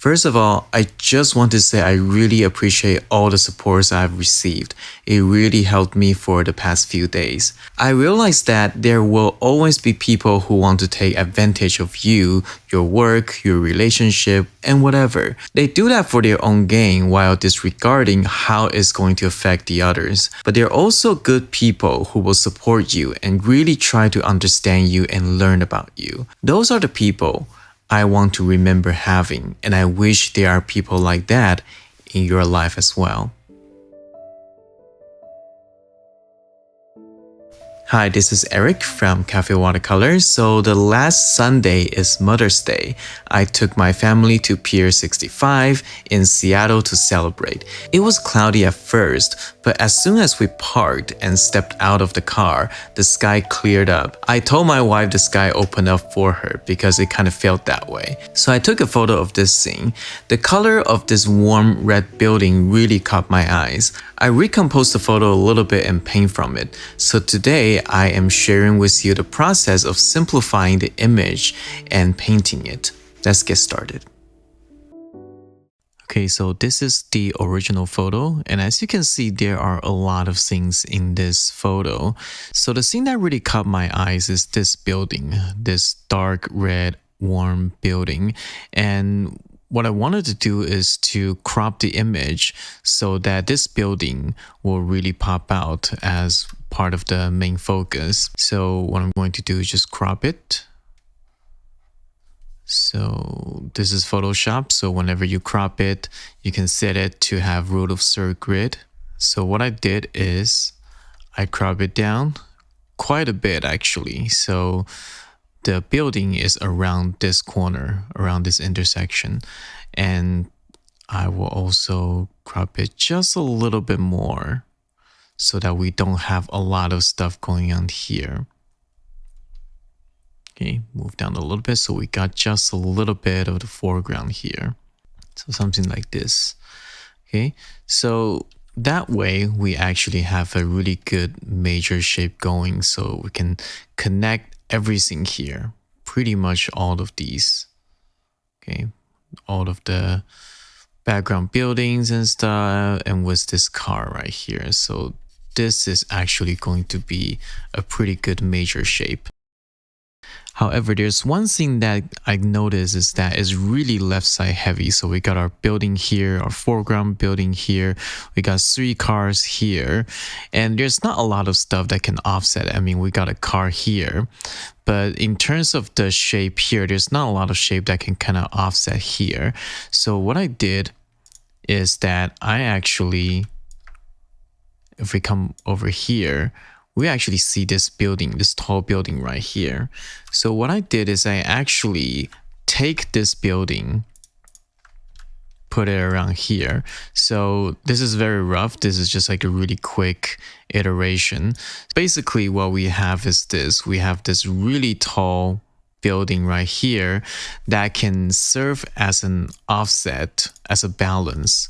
First of all, I just want to say I really appreciate all the supports I've received. It really helped me for the past few days. I realized that there will always be people who want to take advantage of you, your work, your relationship, and whatever. They do that for their own gain while disregarding how it's going to affect the others. But there are also good people who will support you and really try to understand you and learn about you. Those are the people I want to remember having, and I wish there are people like that in your life as well. Hi, this is Eric from Cafe Watercolor. So the last Sunday is Mother's Day. I took my family to Pier 65 in Seattle to celebrate. It was cloudy at first, but as soon as we parked and stepped out of the car, the sky cleared up. I told my wife the sky opened up for her because it kind of felt that way. So I took a photo of this scene. The color of this warm red building really caught my eyes. I recomposed the photo a little bit and paint from it. So today I am sharing with you the process of simplifying the image and painting it. Let's get started. Okay, so this is the original photo, and as you can see, there are a lot of things in this photo. So the thing that really caught my eyes is this building, this dark red warm building. And what I wanted to do is to crop the image so that this building will really pop out as part of the main focus. So what I'm going to do is just crop it. So this is Photoshop. So whenever you crop it, you can set it to have root of third grid. So what I did is I crop it down quite a bit actually. So the building is around this corner, around this intersection. And I will also crop it just a little bit more so that we don't have a lot of stuff going on here. Okay, move down a little bit so we got just a little bit of the foreground here. So something like this. Okay, so that way we actually have a really good major shape going, so we can connect everything here, pretty much all of these. Okay, all of the background buildings and stuff, and with this car right here. So this is actually going to be a pretty good major shape. However, there's one thing that I noticed is that it's really left side heavy. So we got our building here, our foreground building here. We got 3 cars here, and there's not a lot of stuff that can offset. I mean, we got a car here, but in terms of the shape here, there's not a lot of shape that can kind of offset here. So what I did is that I actually, if we come over here, we actually see this building, this tall building right here. So what I did is I actually take this building, put it around here. So this is very rough. This is just like a really quick iteration. Basically what we have is this. We have this really tall building right here that can serve as an offset, as a balance.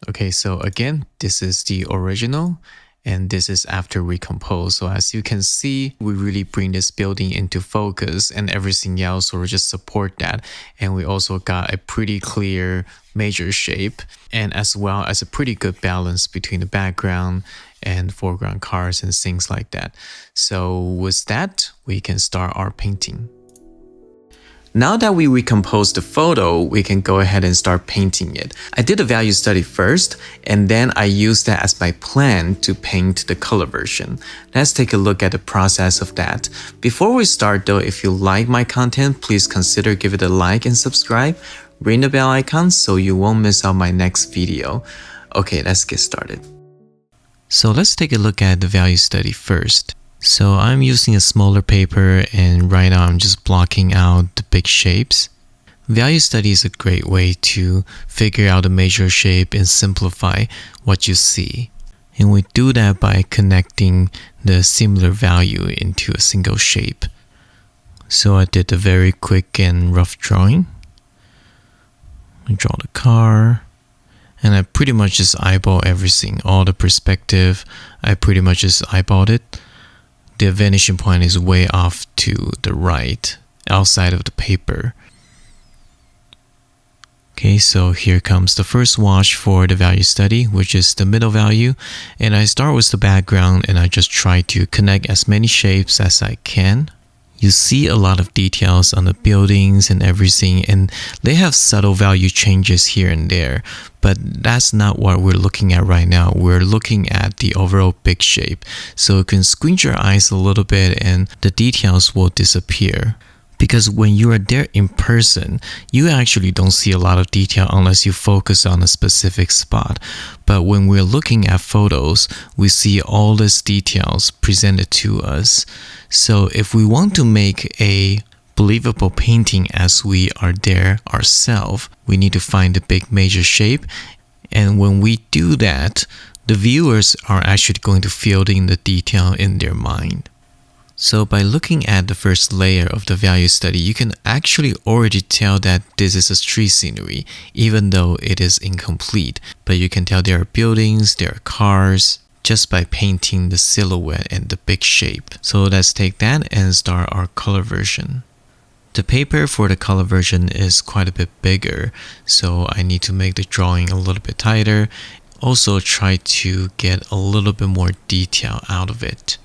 Okay, so again, this is the original. And this is after recompose. So as you can see, we really bring this building into focus, and everything else will just support that. And we also got a pretty clear major shape, and as well as a pretty good balance between the background and foreground cars and things like that. So with that, we can start our painting. Now that we recomposed the photo, we can go ahead and start painting it. I did a value study first, and then I used that as my plan to paint the color version. Let's take a look at the process of that. Before we start though, if you like my content, please consider give it a like and subscribe. Ring the bell icon so you won't miss out my next video. Okay, let's get started. So let's take a look at the value study first. So I'm using a smaller paper, and right now I'm just blocking out the big shapes. Value study is a great way to figure out a major shape and simplify what you see. And we do that by connecting the similar value into a single shape. So I did a very quick and rough drawing. I draw the car, and I pretty much just eyeball everything, all the perspective. I pretty much just eyeballed it. The vanishing point is way off to the right, outside of the paper. Okay, so here comes the first wash for the value study, which is the middle value. And I start with the background and I just try to connect as many shapes as I can. You see a lot of details on the buildings and everything, and they have subtle value changes here and there, but that's not what we're looking at right now. We're looking at the overall big shape. So you can squint your eyes a little bit and the details will disappear. Because when you are there in person, you actually don't see a lot of detail unless you focus on a specific spot. But when we're looking at photos, we see all these details presented to us. So if we want to make a believable painting as we are there ourselves, we need to find the big major shape. And when we do that, the viewers are actually going to fill in the detail in their mind. So by looking at the first layer of the value study, you can actually already tell that this is a street scenery, even though it is incomplete. But you can tell there are buildings, there are cars, just by painting the silhouette and the big shape. So let's take that and start our color version. The paper for the color version is quite a bit bigger, so I need to make the drawing a little bit tighter. Also try to get a little bit more detail out of it.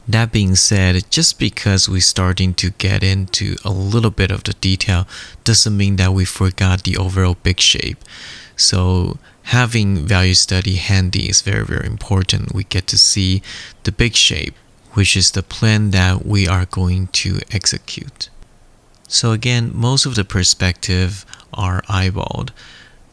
That being said, just because we're starting to get into a little bit of the detail doesn't mean that we forgot the overall big shape. So having value study handy is very, very important. We get to see the big shape, which is the plan that we are going to execute. So again, most of the perspective are eyeballed.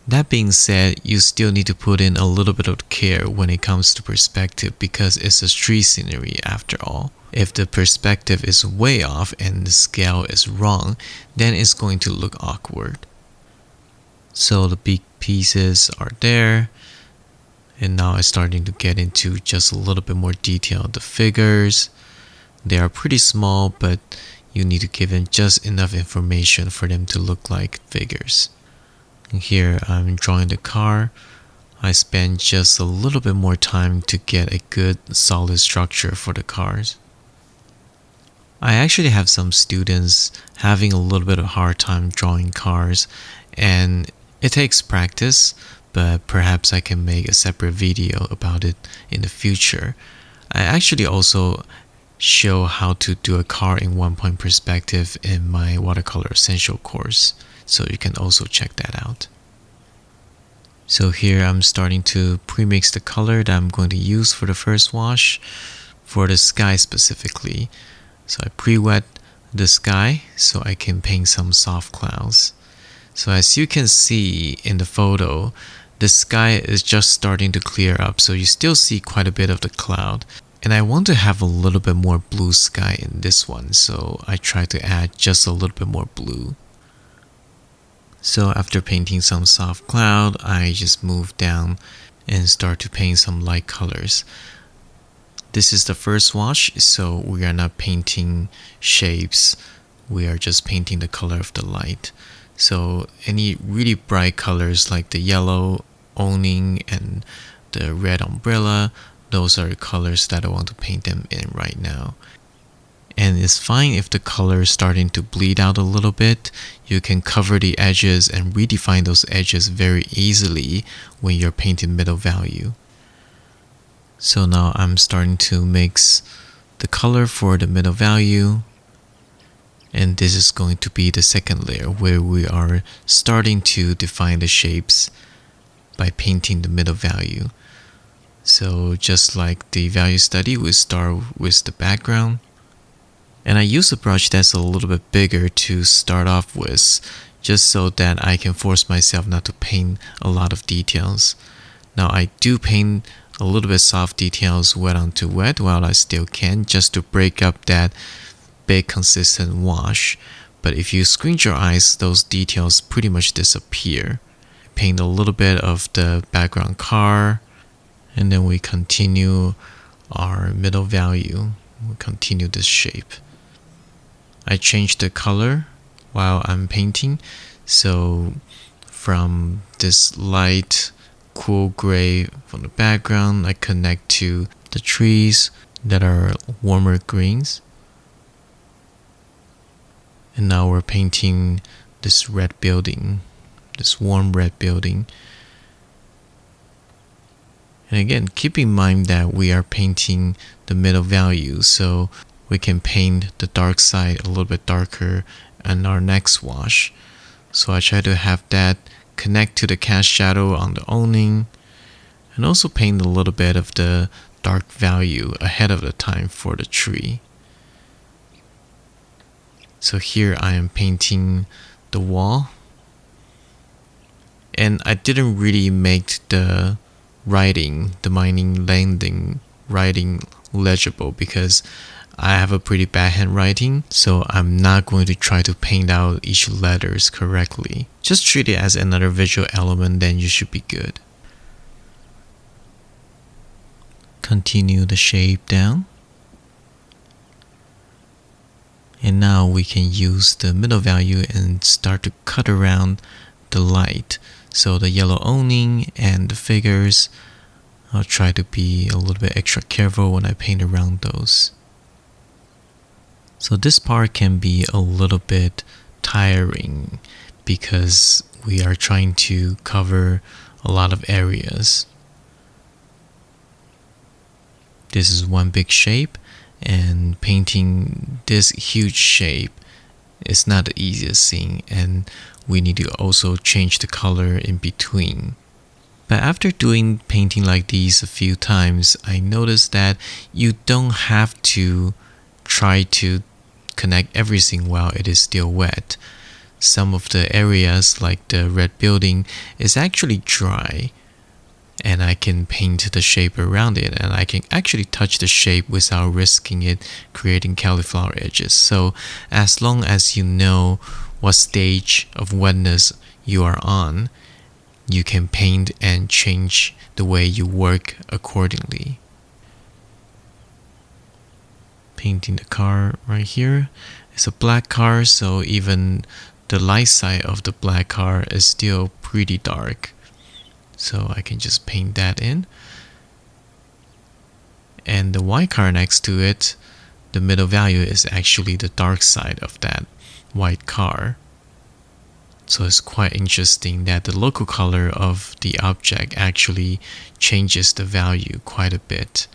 That being said, you still need to put in a little bit of care when it comes to perspective because it's a street scenery after all. If the perspective is way off and the scale is wrong, then it's going to look awkward. So the big pieces are there. And now I'm starting to get into just a little bit more detail. The figures, they are pretty small, but you need to give them just enough information for them to look like figures. Here I'm drawing the car. I spend just a little bit more time to get a good solid structure for the cars. I actually have some students having a little bit of a hard time drawing cars, and it takes practice, but perhaps I can make a separate video about it in the future. I actually also show how to do a car in one-point perspective in my watercolor essential course. So you can also check that out. So here I'm starting to pre-mix the color that I'm going to use for the first wash for the sky specifically. So I pre-wet the sky so I can paint some soft clouds. So as you can see in the photo, the sky is just starting to clear up, so you still see quite a bit of the cloud. And I want to have a little bit more blue sky in this one, so I try to add just a little bit more blue. So after painting some soft cloud, I just move down and start to paint some light colors. This is the first wash, so we are not painting shapes. We are just painting the color of the light. So any really bright colors like the yellow awning and the red umbrella, those are the colors that I want to paint them in right now. And it's fine if the color is starting to bleed out a little bit. You can cover the edges and redefine those edges very easily when you're painting middle value. So now I'm starting to mix the color for the middle value. And this is going to be the second layer where we are starting to define the shapes by painting the middle value. So just like the value study, we start with the background. And I use a brush that's a little bit bigger to start off with, just so that I can force myself not to paint a lot of details. Now I do paint a little bit soft details wet onto wet while I still can, just to break up that big consistent wash. But if you squint your eyes, those details pretty much disappear. Paint a little bit of the background car, and then we continue our middle value. We continue this shape. I change the color while I'm painting, so from this light cool gray from the background, I connect to the trees that are warmer greens. And now we're painting this red building. this warm red building. And again, keep in mind that we are painting the middle value, so we can paint the dark side a little bit darker in our next wash. So I try to have that connect to the cast shadow on the awning, and also paint a little bit of the dark value ahead of the time for the tree. So here I am painting the wall, and I didn't really make the writing, the mining landing writing legible because I have a pretty bad handwriting, so I'm not going to try to paint out each letters correctly. Just treat it as another visual element, then you should be good. Continue the shape down. And now we can use the middle value and start to cut around the light. So the yellow awning and the figures, I'll try to be a little bit extra careful when I paint around those. So this part can be a little bit tiring because we are trying to cover a lot of areas. This is one big shape, and painting this huge shape is not the easiest thing, and we need to also change the color in between. But after doing painting like these a few times, I noticed that you don't have to try to connect everything while it is still wet. Some of the areas, like the red building, is actually dry, and I can paint the shape around it, and I can actually touch the shape without risking it creating cauliflower edges. So as long as you know what stage of wetness you are on, you can paint and change the way you work accordingly. Painting the car right here. It's a black car, so even the light side of the black car is still pretty dark. So I can just paint that in. And the white car next to it, the middle value is actually the dark side of that white car. So it's quite interesting that the local color of the object actually changes the value quite a bit.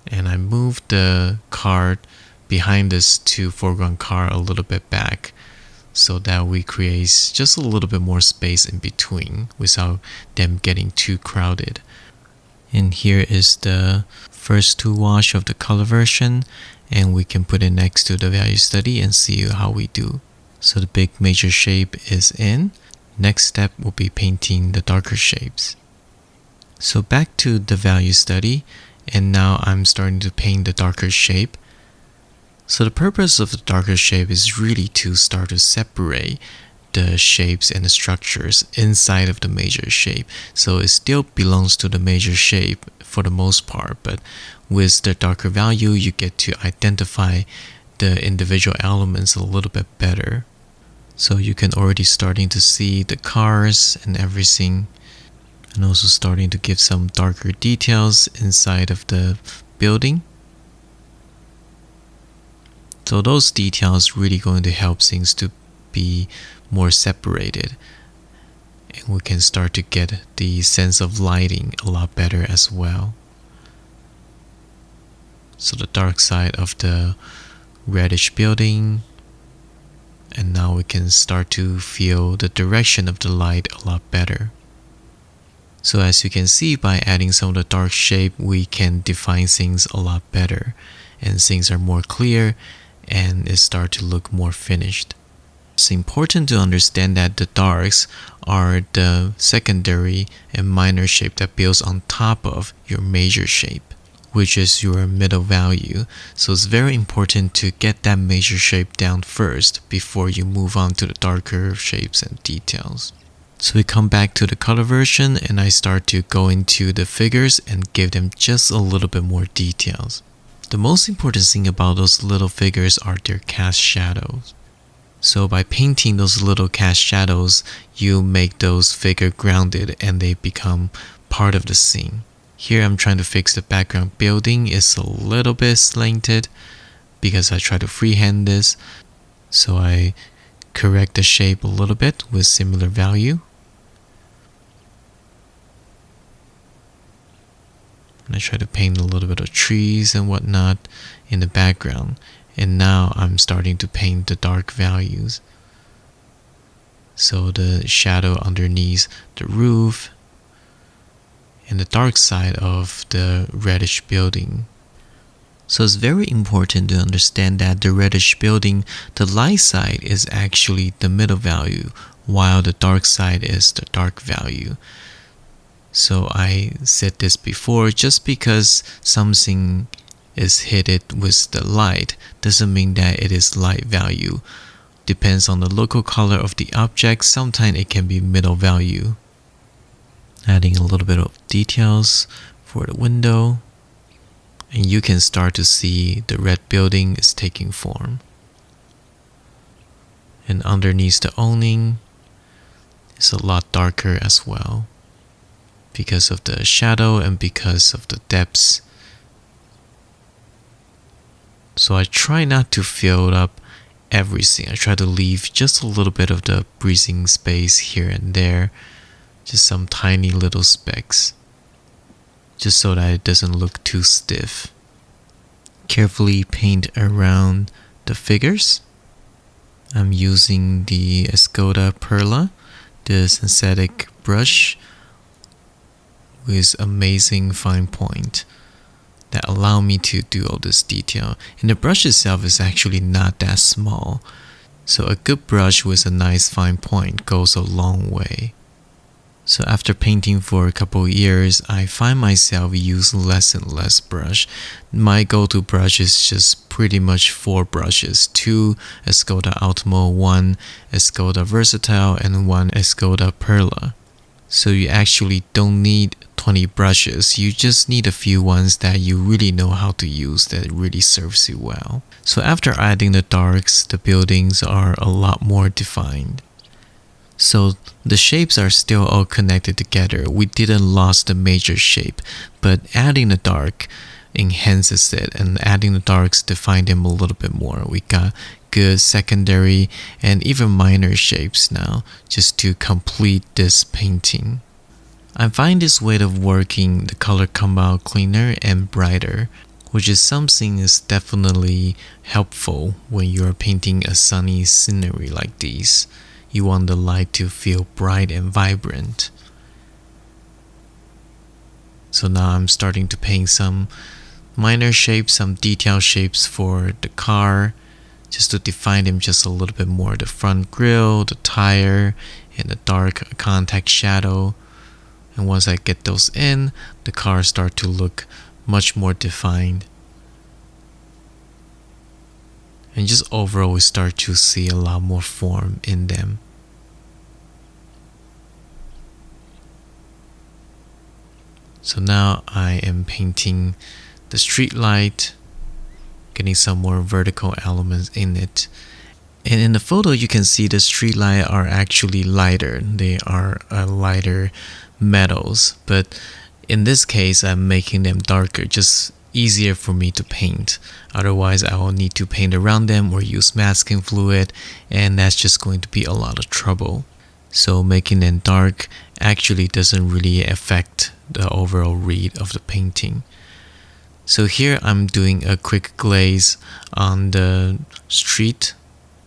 And I moved the car behind this two foreground car a little bit back, so that we create just a little bit more space in between without them getting too crowded. And here is the first two wash of the color version, and we can put it next to the value study and see how we do. So the big major shape is in. Next step will be painting the darker shapes. So back to the value study, and now I'm starting to paint the darker shape. So the purpose of the darker shape is really to start to separate the shapes and the structures inside of the major shape. So it still belongs to the major shape for the most part, but with the darker value, you get to identify the individual elements a little bit better. So you can already starting to see the cars and everything, and also starting to give some darker details inside of the building. So those details really going to help things to be more separated, and we can start to get the sense of lighting a lot better as well. So the dark side of the reddish building, and now we can start to feel the direction of the light a lot better. So as you can see, by adding some of the dark shape, we can define things a lot better, and things are more clear, and it starts to look more finished. It's important to understand that the darks are the secondary and minor shape that builds on top of your major shape, which is your middle value. So it's very important to get that major shape down first before you move on to the darker shapes and details. So we come back to the color version, and I start to go into the figures and give them just a little bit more details. The most important thing about those little figures are their cast shadows. So by painting those little cast shadows, you make those figures grounded and they become part of the scene. Here I'm trying to fix the background building. It's a little bit slanted because I try to freehand this. So I correct the shape a little bit with similar value. And I try to paint a little bit of trees and whatnot in the background. And now I'm starting to paint the dark values. So the shadow underneath the roof and the dark side of the reddish building. So it's very important to understand that the reddish building, the light side is actually the middle value, while the dark side is the dark value. So I said this before, just because something is hidden with the light doesn't mean that it is light value. Depends on the local color of the object. Sometimes it can be middle value. Adding a little bit of details for the window, and you can start to see the red building is taking form. And underneath the awning is a lot darker as well, because of the shadow and because of the depths. So I try not to fill up everything. I try to leave just a little bit of the breathing space here and there, just some tiny little specks, just so that it doesn't look too stiff. Carefully paint around the figures. I'm using the Escoda Perla, the synthetic brush with amazing fine point that allow me to do all this detail. And the brush itself is actually not that small, so a good brush with a nice fine point goes a long way. So after painting for a couple of years, I find myself using less and less brush. My go-to brush is just pretty much 4 brushes, 2 Escoda Ultimo, 1 Escoda Versatile, and 1 Escoda Perla. So you actually don't need 20 brushes, you just need a few ones that you really know how to use that really serves you well. So after adding the darks, the buildings are a lot more defined. So the shapes are still all connected together. We didn't lose the major shape, but adding the dark enhances it, and adding the darks define them a little bit more. We got good secondary and even minor shapes now, just to complete this painting. I find this way of working, the color come out cleaner and brighter, which is something is definitely helpful when you're painting a sunny scenery like these. You want the light to feel bright and vibrant. So now I'm starting to paint some minor shapes, some detail shapes for the car, just to define them just a little bit more. The front grille, the tire, and the dark contact shadow. And once I get those in, the cars start to look much more defined. And just overall we start to see a lot more form in them. So now I am painting the street light, getting some more vertical elements in it. And in the photo you can see the street light are actually lighter. They are lighter metals, but in this case I'm making them darker, just easier for me to paint. Otherwise I will need to paint around them or use masking fluid, and that's just going to be a lot of trouble. So making them dark actually doesn't really affect the overall read of the painting. So here I'm doing a quick glaze on the street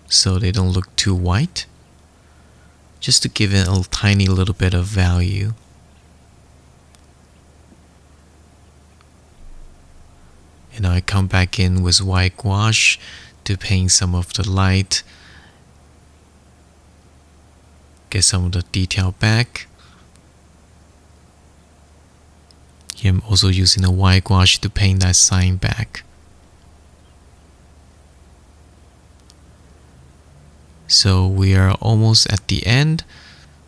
so they don't look too white, just to give it a tiny little bit of value. And I come back in with white gouache to paint some of the light, get some of the detail back. Here I'm also using a white gouache to paint that sign back. So we are almost at the end.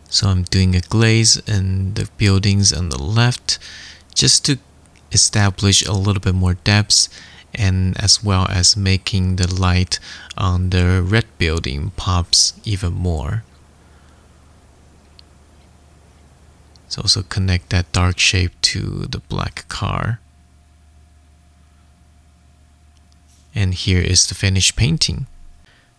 So I'm doing a glaze in the buildings on the left, just to establish a little bit more depth, and as well as making the light on the red building pops even more. So also connect that dark shape to the black car. And here is the finished painting.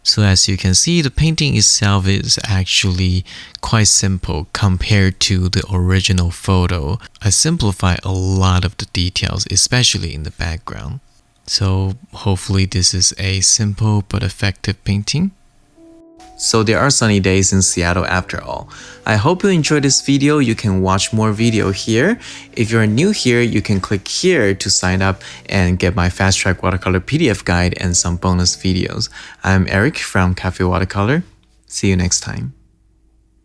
So as you can see, the painting itself is actually quite simple compared to the original photo. I simplify a lot of the details, especially in the background. So hopefully this is a simple but effective painting. So there are sunny days in Seattle after all. I hope you enjoyed this video. You can watch more video here. If you're new here, you can click here to sign up and get my Fast Track Watercolor PDF guide and some bonus videos. I'm Eric from Cafe Watercolor. See you next time.